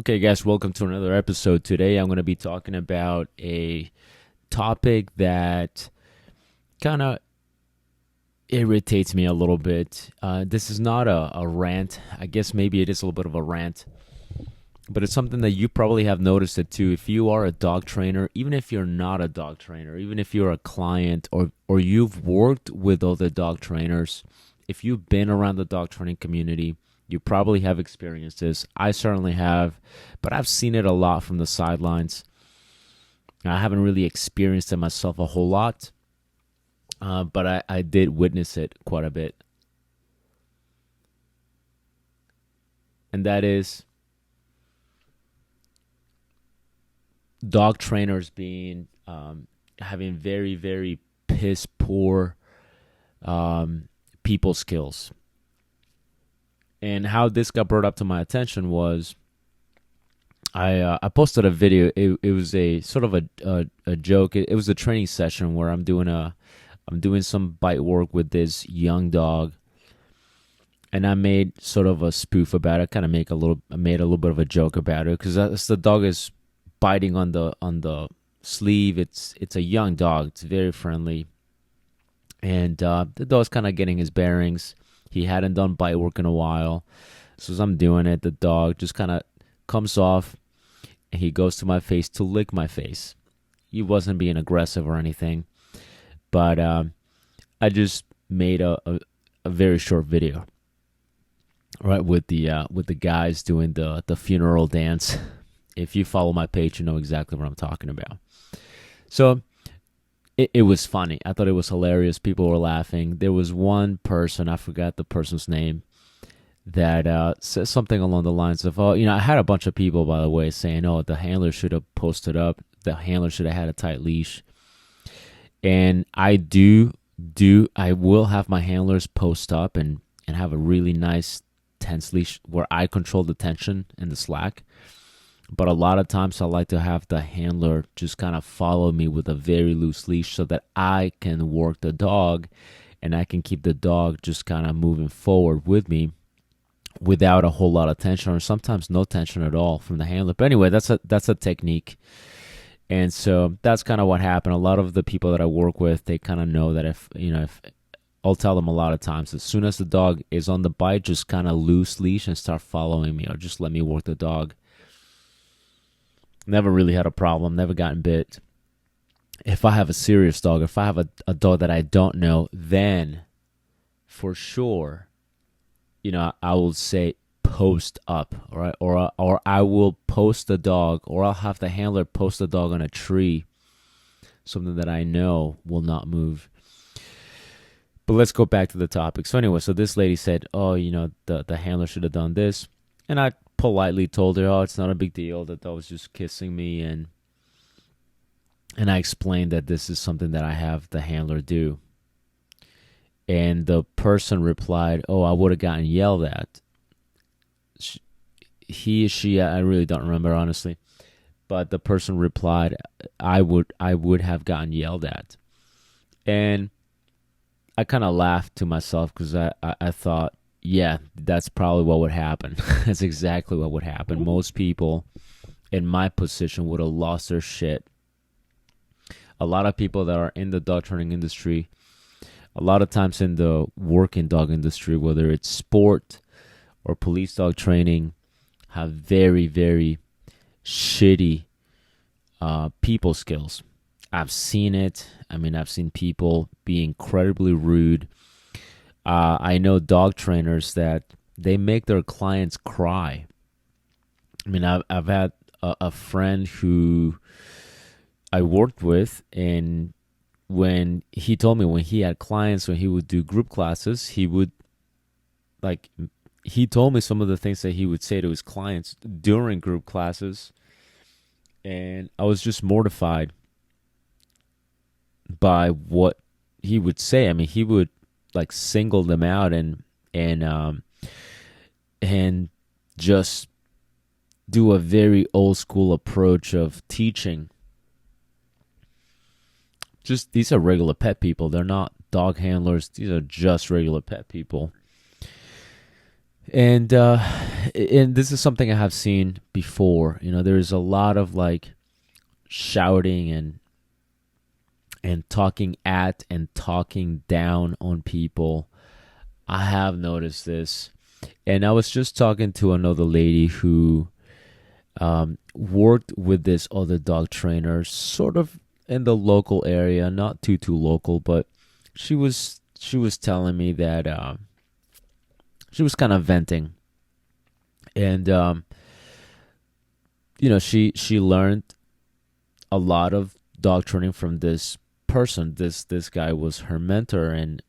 Okay, guys, welcome to another episode. Today, I'm going to be talking about a topic that kind of irritates me a little bit. This is not a rant. I guess maybe it is a little bit of a rant, but it's something that you probably have noticed it too. If you are a dog trainer, even if you're not a dog trainer, even if you're a client or you've worked with other dog trainers, if you've been around the dog training community, you probably have experienced this. I certainly have, but I've seen it a lot from the sidelines. I haven't really experienced it myself a whole lot, but I did witness it quite a bit. And that is dog trainers being having very, very piss poor people skills. And how this got brought up to my attention was I posted a video. It was a sort of a joke. It was a training session where I'm doing some bite work with this young dog, and I made sort of a spoof about it. Kind of I made a little bit of a joke about it because the dog is biting on the sleeve. It's a young dog. It's very friendly, and the dog's kind of getting his bearings. He hadn't done bite work in a while, so as I'm doing it, the dog just kind of comes off. And he goes to my face to lick my face. He wasn't being aggressive or anything, but I just made a very short video, right, with the guys doing the funeral dance. If you follow my page, you know exactly what I'm talking about. So it was funny. I thought it was hilarious. People were laughing. There was one person, I forgot the person's name, that says something along the lines of, oh, I had a bunch of people, by the way, saying, oh, the handler should have posted up. The handler should have had a tight leash. And I will have my handlers post up and have a really nice tense leash where I control the tension and the slack. But a lot of times I like to have the handler just kind of follow me with a very loose leash so that I can work the dog and I can keep the dog just kind of moving forward with me without a whole lot of tension or sometimes no tension at all from the handler. But anyway, that's a technique. And so that's kind of what happened. A lot of the people that I work with, they kind of know that if I'll tell them a lot of times, as soon as the dog is on the bite, just kind of loose leash and start following me or just let me work the dog. Never really had a problem, never gotten bit. If I have a serious dog, if I have a dog that I don't know, then for sure, I will say post up, all right? Or I will post the dog, or I'll have the handler post the dog on a tree, something that I know will not move. But let's go back to the topic. So anyway, so this lady said, oh, the handler should have done this. And I politely told her, oh, it's not a big deal. That dog was just kissing me. And I explained that this is something that I have the handler do. And the person replied, oh, I would have gotten yelled at. She, I really don't remember, honestly. But the person replied, I would have gotten yelled at. And I kind of laughed to myself because I thought, yeah, that's probably what would happen. That's exactly what would happen. Most people in my position would have lost their shit. A lot of people that are in the dog training industry, a lot of times in the working dog industry, whether it's sport or police dog training, have very, very shitty people skills. I've seen it. I mean, I've seen people be incredibly rude. I know dog trainers that they make their clients cry. I mean, I've had a friend who I worked with, and when he told me when he had clients, when he would do group classes, he told me some of the things that he would say to his clients during group classes, and I was just mortified by what he would say. I mean, he would like single them out and just do a very old school approach of teaching. Just these are regular pet people. They're not dog handlers. These are just regular pet people. And this is something I have seen before. There's a lot of like shouting and talking at and talking down on people. I have noticed this. And I was just talking to another lady who worked with this other dog trainer, sort of in the local area, not too local, but she was telling me that she was kind of venting, and she learned a lot of dog training from this person. This guy was her mentor, and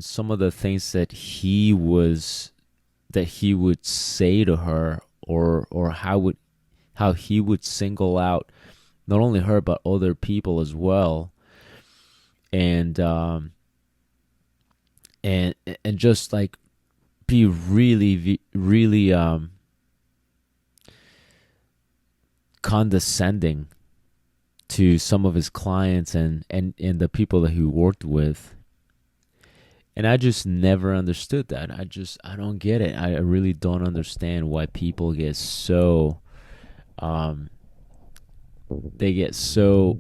some of the things that he would say to her, or how he would single out not only her but other people as well, and and just like be really condescending to some of his clients and the people that he worked with. And I just never understood that. I don't get it. I really don't understand why people get so um they get so,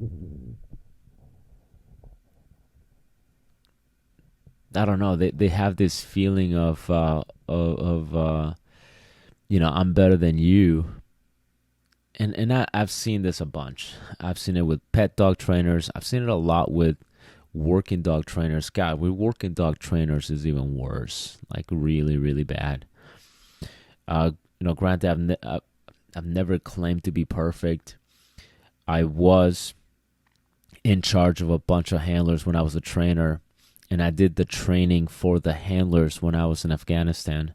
I don't know, they have this feeling of I'm better than you. And I've seen this a bunch. I've seen it with pet dog trainers. I've seen it a lot with working dog trainers. God, with working dog trainers is even worse. Like really, really bad. Granted, I've never claimed to be perfect. I was in charge of a bunch of handlers when I was a trainer, and I did the training for the handlers when I was in Afghanistan.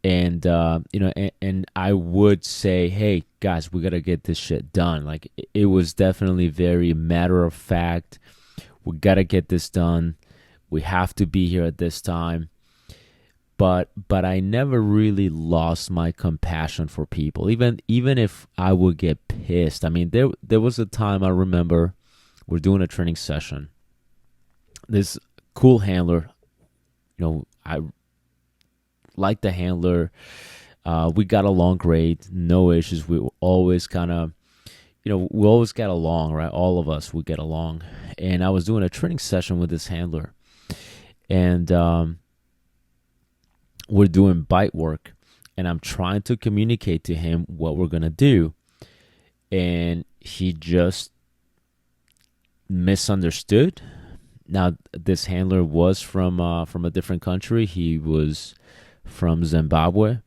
And and I would say, hey guys, we gotta get this shit done. Like it was definitely very matter of fact. We gotta get this done. We have to be here at this time. But I never really lost my compassion for people, even if I would get pissed. I mean, there was a time I remember we're doing a training session. This cool handler, I like the handler. We got along great, no issues. We always kind of, we always got along, right? All of us would get along. And I was doing a training session with this handler, and we're doing bite work, and I'm trying to communicate to him what we're gonna do, and he just misunderstood. Now, this handler was from a different country. He was from Zimbabwe,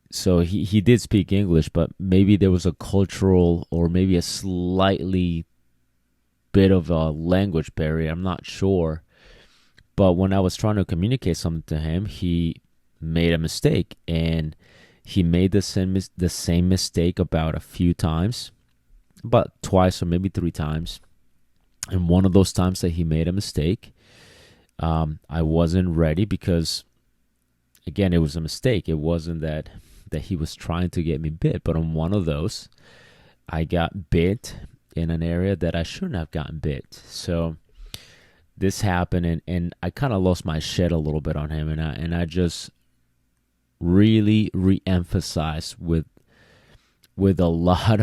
so he did speak English, but maybe there was a cultural or maybe a slightly bit of a language barrier. I'm not sure. But when I was trying to communicate something to him, he made a mistake, and he made the same mistake about a few times, about twice or maybe three times. And one of those times that he made a mistake, I wasn't ready because, again, it was a mistake. It wasn't that he was trying to get me bit, but on one of those, I got bit in an area that I shouldn't have gotten bit. So this happened, and I kind of lost my shit a little bit on him, and I just really re-emphasized with a lot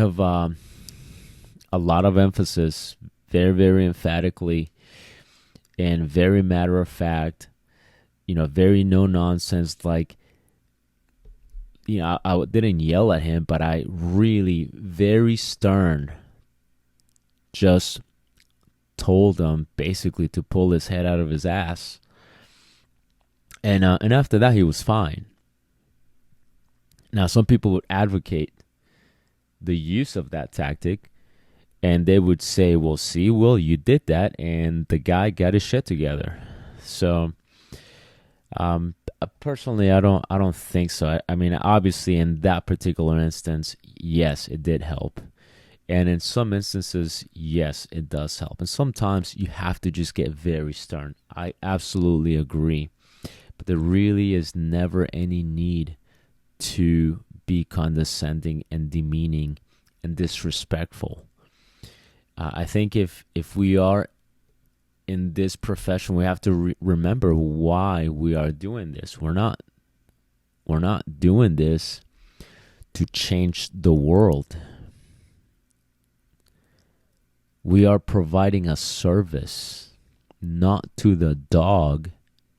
of emphasis, very very emphatically, and very matter of fact, very no nonsense. Like, I didn't yell at him, but I really very stern just told him basically to pull his head out of his ass. And after that, he was fine. Now, some people would advocate the use of that tactic, and they would say, well, see, Will, you did that, and the guy got his shit together. So personally, I don't think so. I mean, obviously in that particular instance, yes, it did help. And in some instances, yes, it does help. And sometimes you have to just get very stern. I absolutely agree. But there really is never any need to be condescending and demeaning and disrespectful. I think if we are in this profession, we have to remember why we are doing this. We're not We're not doing this to change the world. We are providing a service, not to the dog.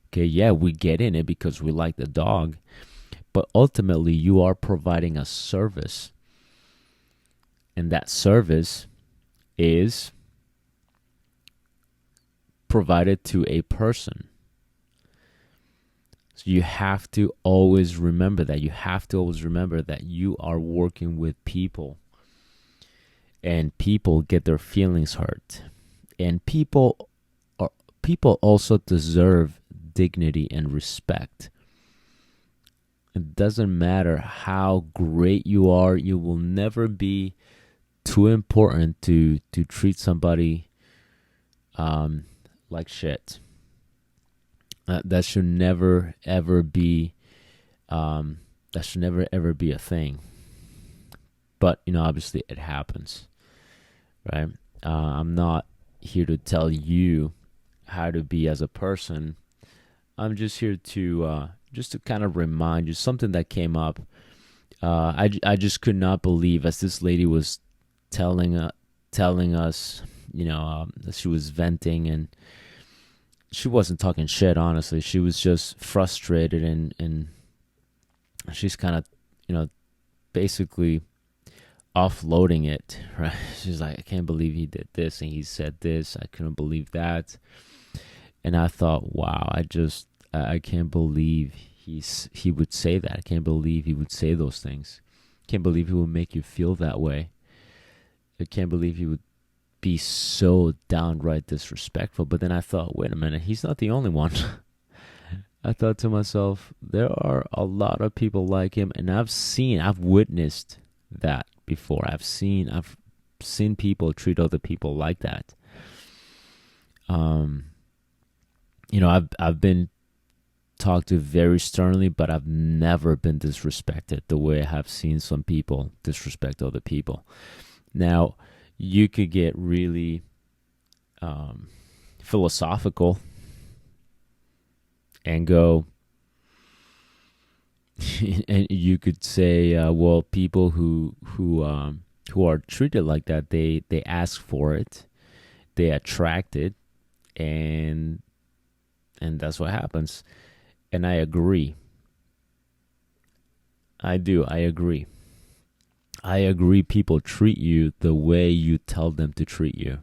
Okay, yeah, we get in it because we like the dog, but ultimately you are providing a service. And that service is provided to a person. So you have to always remember that. You have to always remember that you are working with people. And people get their feelings hurt. And people also deserve dignity and respect. It doesn't matter how great you are, you will never be too important to treat somebody like shit. That should never ever be that should never ever be a thing. But obviously it happens, right? I'm not here to tell you how to be as a person. I'm just here to kind of remind you something that came up. I just could not believe, as this lady was telling us, that she was venting, and she wasn't talking shit. Honestly, she was just frustrated, and she's kind of, basically offloading it. Right? She's like, I can't believe he did this and he said this. I couldn't believe that. And I thought, wow, I can't believe he would say that. I can't believe he would say those things. I can't believe he would make you feel that way. I can't believe he would be so downright disrespectful. But then I thought, wait a minute, he's not the only one. I thought to myself, there are a lot of people like him, and I've witnessed that before. I've seen people treat other people like that. I've been talked to very sternly, but I've never been disrespected the way I have seen some people disrespect other people. Now, you could get really philosophical and go, and you could say, well, people who are treated like that, they ask for it, they attract it, and that's what happens. And I agree. I do. I agree. I agree people treat you the way you tell them to treat you.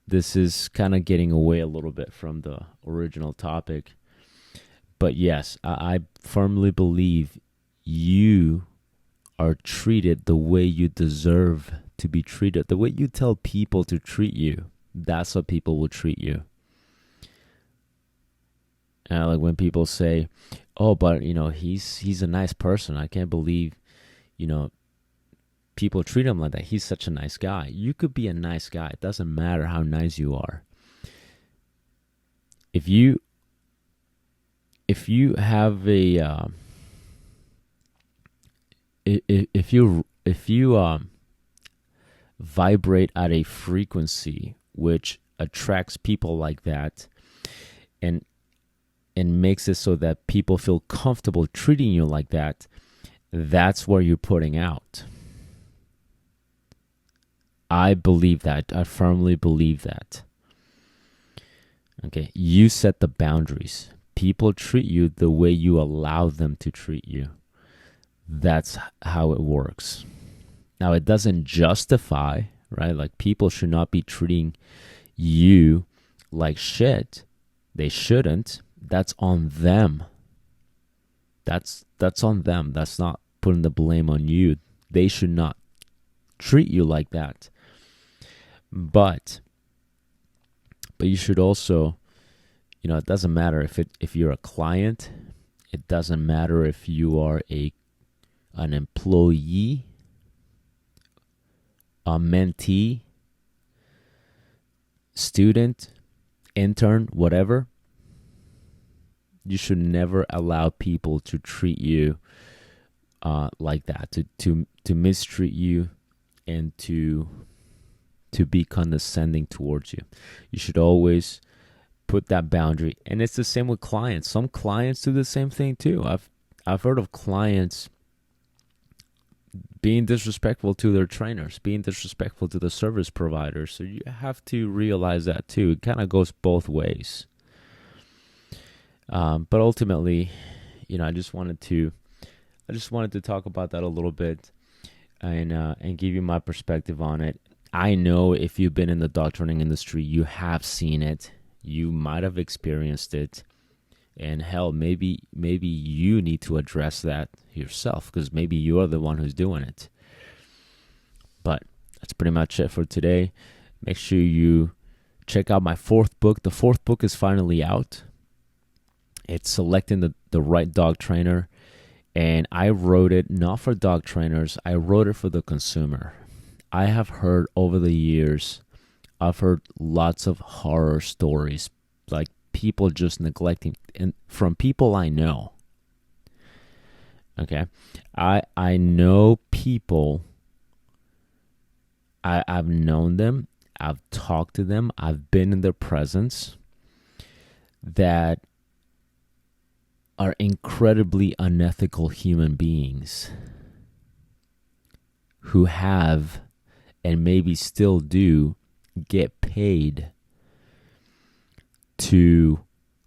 This is kind of getting away a little bit from the original topic. But yes, I firmly believe you are treated the way you deserve to be treated. The way you tell people to treat you, that's how people will treat you. Like when people say, "Oh, but he's a nice person. I can't believe, people treat him like that. He's such a nice guy." You could be a nice guy. It doesn't matter how nice you are. If you have a if you vibrate at a frequency which attracts people like that, and makes it so that people feel comfortable treating you like that, that's where you're putting out. I believe that. I firmly believe that. Okay, you set the boundaries. People treat you the way you allow them to treat you. That's how it works. Now, it doesn't justify, right? Like, people should not be treating you like shit. They shouldn't. That's on them. That's on them. That's not putting the blame on you. They should not treat you like that. But you should also, it doesn't matter if you're a client. It doesn't matter if you are an employee, a mentee, student, intern, whatever. You should never allow people to treat you like that, to mistreat you, and to be condescending towards you. You should always put that boundary. And it's the same with clients. Some clients do the same thing too. I've heard of clients being disrespectful to their trainers, being disrespectful to the service providers. So you have to realize that too. It kind of goes both ways. But ultimately, I just wanted to talk about that a little bit and give you my perspective on it. I know if you've been in the dog training industry, you have seen it. You might have experienced it. And hell, maybe you need to address that yourself, because maybe you're the one who's doing it. But that's pretty much it for today. Make sure you check out my 4th book. The 4th book is finally out. It's Selecting the Right Dog Trainer. And I wrote it not for dog trainers. I wrote it for the consumer. I have heard over the years, I've heard lots of horror stories, like people just neglecting, and from people I know. Okay, I know people. I've known them. I've talked to them. I've been in their presence. That are incredibly unethical human beings who have, and maybe still do, get paid to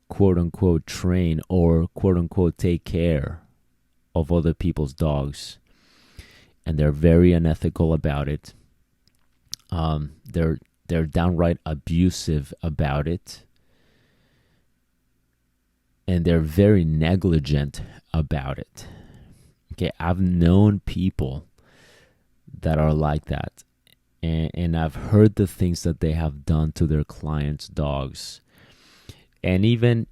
quote-unquote train or quote-unquote take care of other people's dogs. And they're very unethical about it. They're downright abusive about it. And they're very negligent about it. Okay, I've known people that are like that. And I've heard the things that they have done to their clients' dogs. And even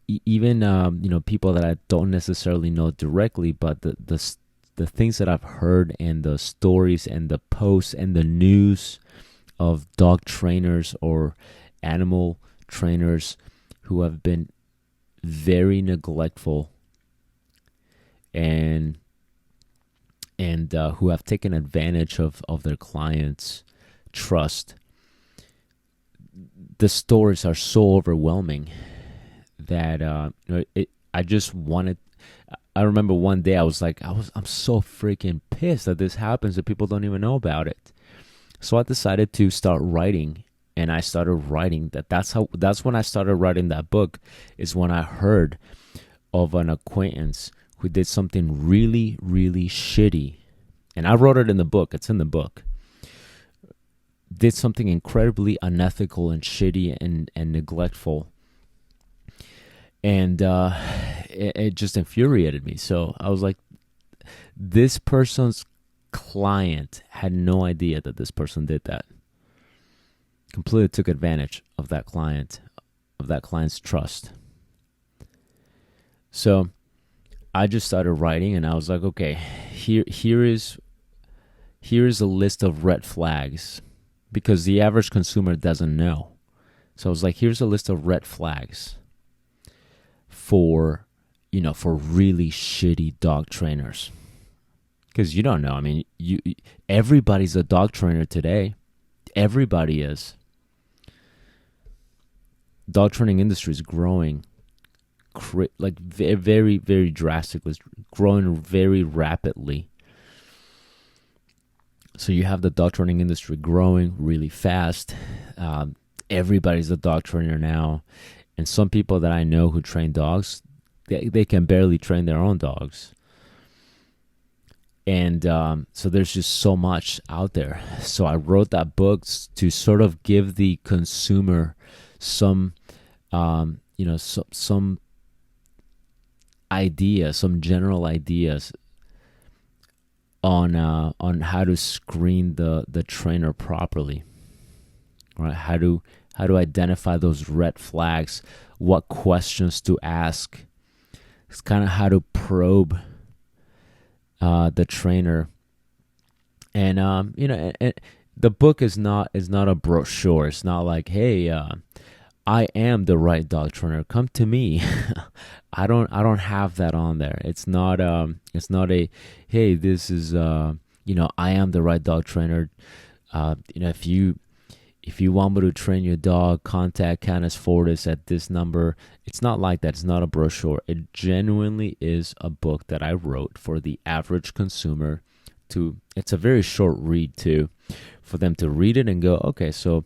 people that I don't necessarily know directly, but the things that I've heard and the stories and the posts and the news of dog trainers or animal trainers who have been very neglectful and who have taken advantage of their clients' trust. The stories are so overwhelming that I just wanted. I remember one day I'm so freaking pissed that this happens and people don't even know about it. So I decided to start writing. And I started writing that's when I started writing that book, is when I heard of an acquaintance who did something really, really shitty. And I wrote it in the book. It's in the book. Did something incredibly unethical and shitty and neglectful. And it just infuriated me. So I was like, this person's client had no idea that this person did that. Completely took advantage of that client's trust. So I just started writing, and I was like, okay, here is a list of red flags, because the average consumer doesn't know. So I was like, here's a list of red flags for really shitty dog trainers. Because you don't know. I mean, everybody's a dog trainer today. Everybody is. Dog training industry is growing very, very drastically. It's growing very rapidly. So you have the dog training industry growing really fast. Everybody's a dog trainer now. And some people that I know who train dogs, they can barely train their own dogs. And so there's just so much out there. So I wrote that book to sort of give the consumer some ideas, some general ideas on how to screen the trainer properly, right? How to identify those red flags, what questions to ask. It's kind of how to probe the trainer, and the book is not a brochure. It's not like, hey, I am the right dog trainer, come to me. I don't have that on there. It's not a hey, this is I am the right dog trainer. if you want me to train your dog, contact Canis Fortis at this number. It's not like that. It's not a brochure. It genuinely is a book that I wrote for the average consumer. It's a very short read too, for them to read it and go, okay, so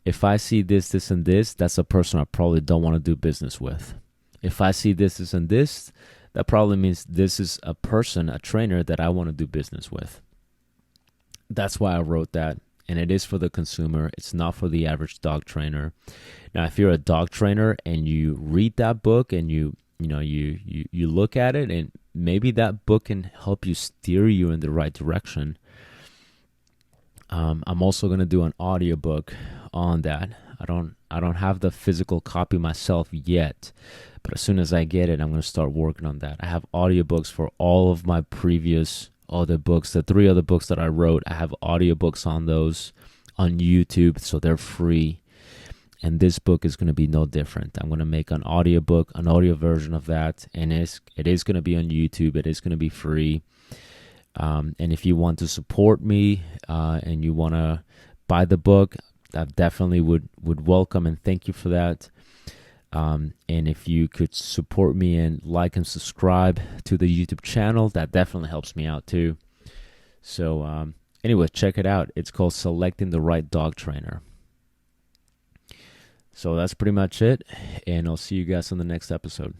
if I see this, this, and this, that's a person I probably don't want to do business with. If I see this, this, and this, that probably means this is a person, a trainer that I want to do business with. That's why I wrote that. And it is for the consumer. It's not for the average dog trainer. Now, if you're a dog trainer and you read that book and you look at it, and maybe that book can help you steer you in the right direction. I'm also going to do an audiobook on that. I don't have the physical copy myself yet, but as soon as I get it, I'm going to start working on that. I have audiobooks for all of my previous other books. The 3 other books that I wrote, I have audiobooks on those on YouTube, so they're free. And this book is going to be no different. I'm going to make an audiobook, an audio version of that, and it is going to be on YouTube. It is going to be free. And if you want to support me and you want to buy the book, I definitely would welcome and thank you for that. And if you could support me and like and subscribe to the YouTube channel, that definitely helps me out too. So anyway, check it out. It's called Selecting the Right Dog Trainer. So that's pretty much it, and I'll see you guys on the next episode.